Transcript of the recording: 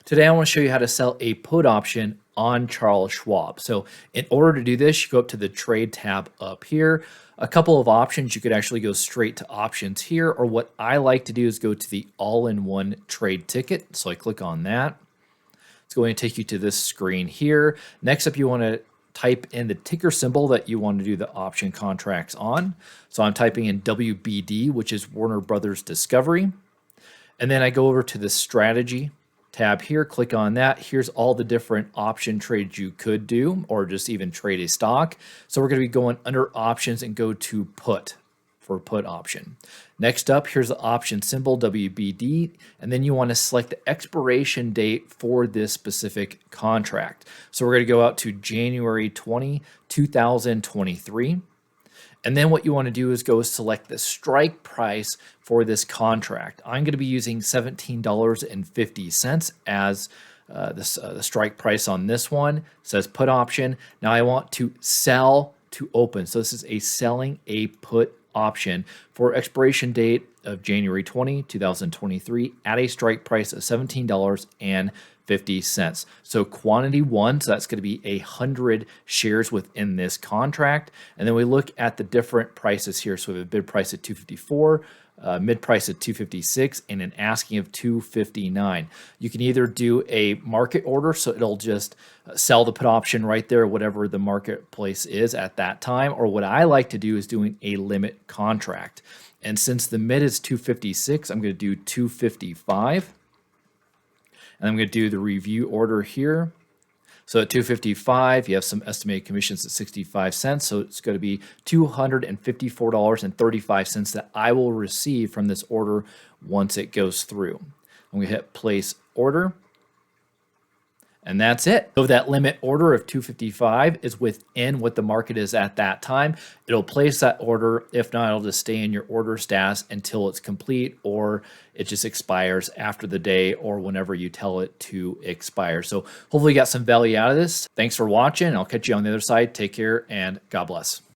Today, I want to show you how to sell a put option on Charles Schwab. So in order to do this, you go up to the trade tab up here. A couple of options, you could actually go straight to options here, or what I like to do is go to the all-in-one trade ticket. So I click on that. It's going to take you to this screen here. Next up, you want to type in the ticker symbol that you want to do the option contracts on. So I'm typing in WBD, which is Warner Brothers Discovery. And then I go over to the strategy tab here, click on that. Here's all the different option trades you could do, or just even trade a stock. So we're going to be going under options and go to put for put option. Next up, here's the option symbol WBD, and then you want to select the expiration date for this specific contract. So we're going to go out to January 20, 2023. And then what you want to do is go select the strike price for this contract. I'm going to be using $17.50 as the strike price on this one. It says put option. Now I want to sell to open. So this is a selling a put option for expiration date of January 20, 2023 at a strike price of $17.50. So quantity one, so that's going to be 100 shares within this contract. And then we look at the different prices here. So we have a bid price at 254, mid price at 256, and an asking of 259. You can either do a market order, so it'll just sell the put option right there, whatever the marketplace is at that time. Or what I like to do is doing a limit contract. And since the mid is 256, I'm going to do 255. And I'm going to do the review order here. So at 255, you have some estimated commissions at 65 cents. So it's going to be $254.35 that I will receive from this order once it goes through. I'm going to hit place order. And that's it. So that limit order of 255 is within what the market is at that time. It'll place that order. If not, it'll just stay in your order status until it's complete, or it just expires after the day or whenever you tell it to expire. So hopefully you got some value out of this. Thanks for watching. I'll catch you on the other side. Take care and God bless.